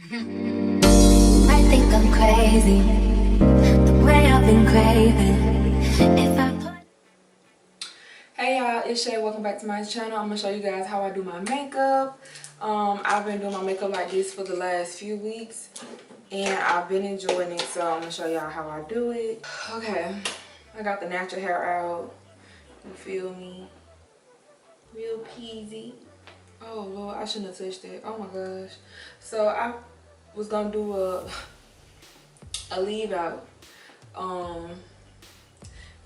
I think I'm crazy, the way I've been craving. If I put... Hey y'all, it's Shay. Welcome back to my channel. I'm gonna show you guys how I do my makeup. I've been doing my makeup like this for the last few weeks and I've been enjoying it, so I'm gonna show y'all how I do it. Okay, I got the natural hair out. You feel me? Real peasy. Oh Lord, I shouldn't have touched it. Oh my gosh. So I was gonna do a leave out.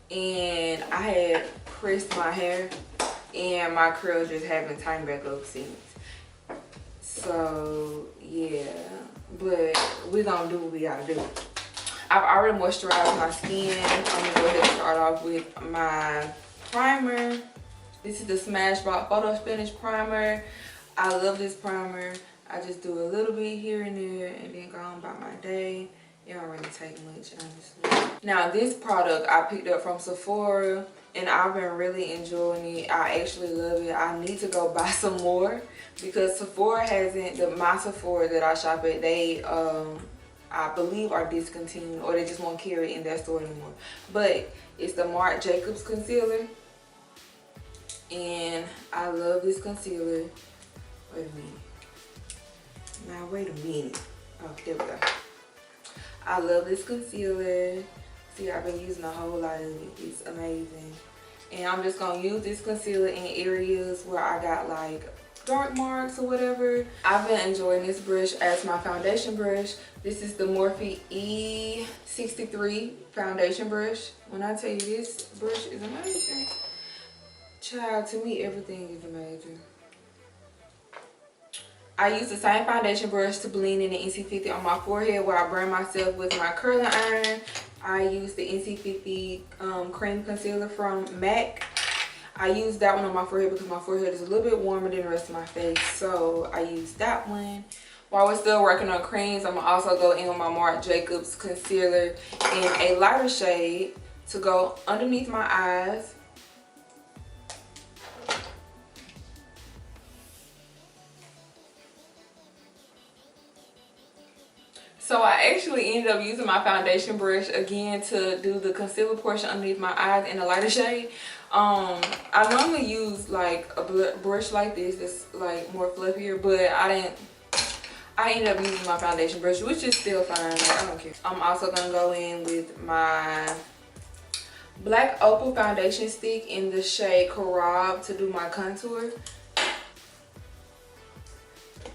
And I had pressed my hair and my curls just haven't tightened back up since. So yeah, but we're gonna do what we gotta do. I've already moisturized my skin. I'm gonna go ahead and start off with my primer. This is the Smashbox Photo Finish Primer. I love this primer. I just do a little bit here and there and then go on about my day. It don't really take much, honestly. Now this product I picked up from Sephora and I've been really enjoying it. I actually love it. I need to go buy some more because Sephora hasn't, my Sephora that I shop at, they I believe are discontinued or they just won't carry it in that store anymore. But it's the Marc Jacobs concealer and I love this concealer. Wait a minute. Now wait a minute. Oh, there we go. I love this concealer. See, I've been using a whole lot of it. It's amazing. And I'm just going to use this concealer in areas where I got like dark marks or whatever. I've been enjoying this brush as my foundation brush. This is the Morphe E63 foundation brush. When I tell you this brush is amazing. Child, to me everything is amazing. I use the same foundation brush to blend in the NC50 on my forehead where I burn myself with my curling iron. I use the NC50 cream concealer from MAC. I use that one on my forehead because my forehead is a little bit warmer than the rest of my face. So I use that one. While we're still working on creams, I'm going to also go in with my Marc Jacobs concealer in a lighter shade to go underneath my eyes. So I actually ended up using my foundation brush again to do the concealer portion underneath my eyes in a lighter shade. I normally use like a brush like this that's like more fluffier, but I ended up using my foundation brush, which is still fine. Like, I don't care. I'm also gonna go in with my black opal foundation stick in the shade Grwm to do my contour.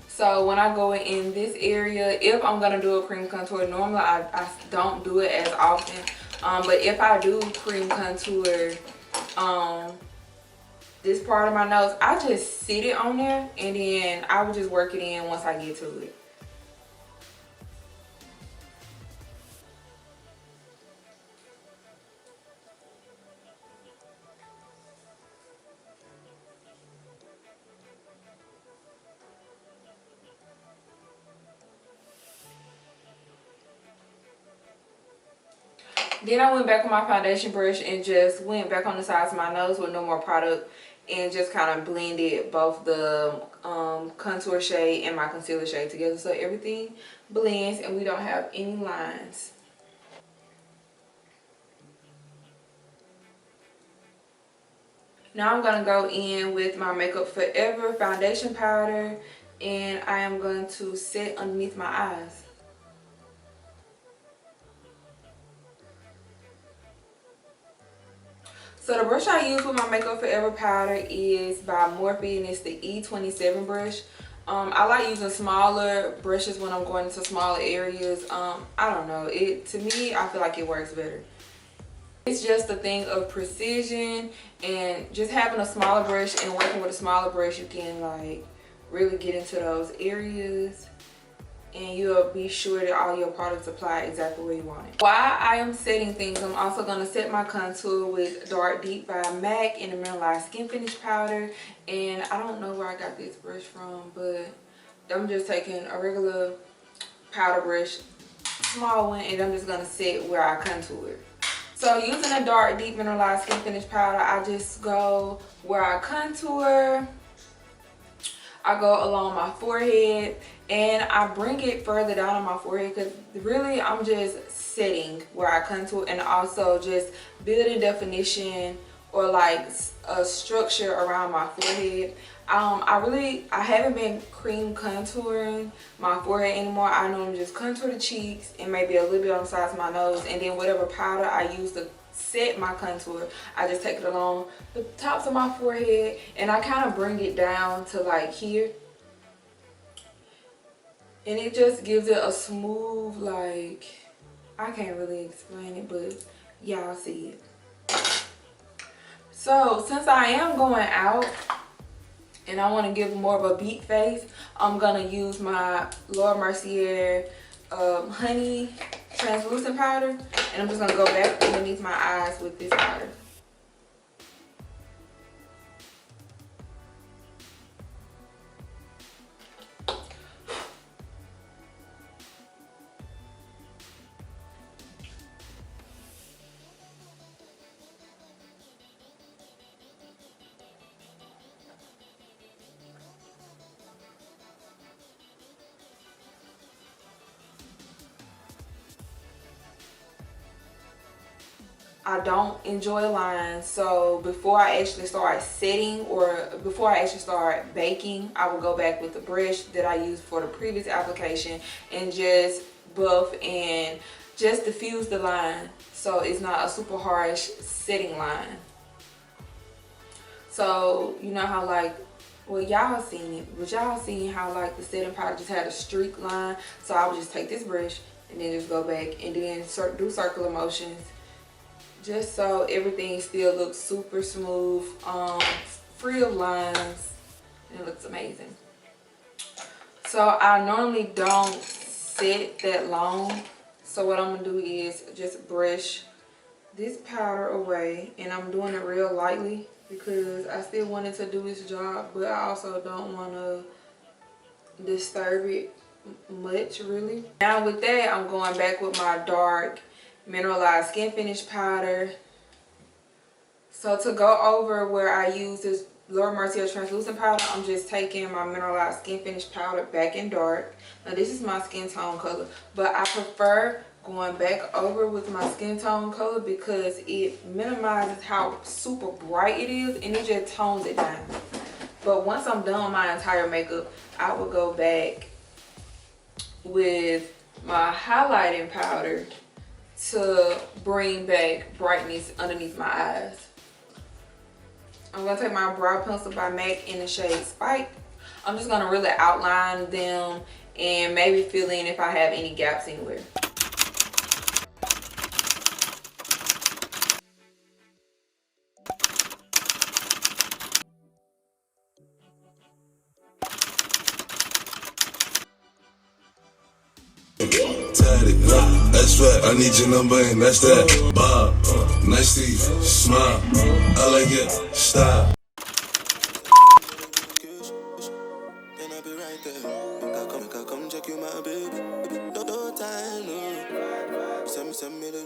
So when I go in this area, if I'm gonna do a cream contour, normally I don't do it as often. But if I do cream contour this part of my nose, I just sit it on there and then I would just work it in once I get to it. Then I went back with my foundation brush and just went back on the sides of my nose with no more product and just kind of blended both the contour shade and my concealer shade together so everything blends and we don't have any lines. Now I'm going to go in with my Makeup Forever foundation powder and I am going to set underneath my eyes. So the brush I use with my Makeup Forever powder is by Morphe and it's the E27 brush. I like using smaller brushes when I'm going into smaller areas. I don't know, to me I feel like it works better. It's just a thing of precision and just having a smaller brush and working with a smaller brush you can like really get into those areas. And you'll be sure that all your products apply exactly where you want it. While I am setting things, I'm also going to set my contour with Dark Deep by MAC in the Mineralized Skin Finish Powder. And I don't know where I got this brush from, but I'm just taking a regular powder brush, small one, and I'm just going to set where I contour. So using a Dark Deep Mineralized Skin Finish Powder, I just go where I contour. I go along my forehead and I bring it further down on my forehead because really I'm just setting where I contour and also just building definition or like a structure around my forehead. I haven't been cream contouring my forehead anymore. I normally just contour the cheeks and maybe a little bit on the sides of my nose, and then whatever powder I use to set my contour, I just take it along the tops of my forehead and I kind of bring it down to like here, and it just gives it a smooth, like, I can't really explain it, but y'all see it. So since I am going out and I want to give more of a beat face, I'm gonna use my Laura Mercier honey translucent powder, and I'm just gonna go back underneath my eyes with this powder. I don't enjoy lines, so before I actually start setting or before I actually start baking, I will go back with the brush that I used for the previous application and just buff and just diffuse the line so it's not a super harsh setting line. So you know how, like, well, y'all seen it, but y'all seen how like the setting powder just had a streak line, so I would just take this brush and then just go back and then do circular motions just so everything still looks super smooth, free of lines, and it looks amazing. So I normally don't set that long, so what I'm gonna do is just brush this powder away, and I'm doing it real lightly because I still wanted to do this job, but I also don't want to disturb it much really. Now with that, I'm going back with my dark mineralized skin finish powder. So to go over where I use this Laura Mercier translucent powder, I'm just taking my mineralized skin finish powder back in dark. Now this is my skin tone color, but I prefer going back over with my skin tone color because it minimizes how super bright it is and it just tones it down. But once I'm done with my entire makeup, I will go back with my highlighting powder to bring back brightness underneath my eyes. I'm going to take my brow pencil by MAC in the shade Spike. I'm just going to really outline them and maybe fill in if I have any gaps anywhere. That's right, I need your number and that's that. Bob, nice to you, smile, I like it, style. Then I'll be right there. Make I come check you, my baby. No time, no. Send me the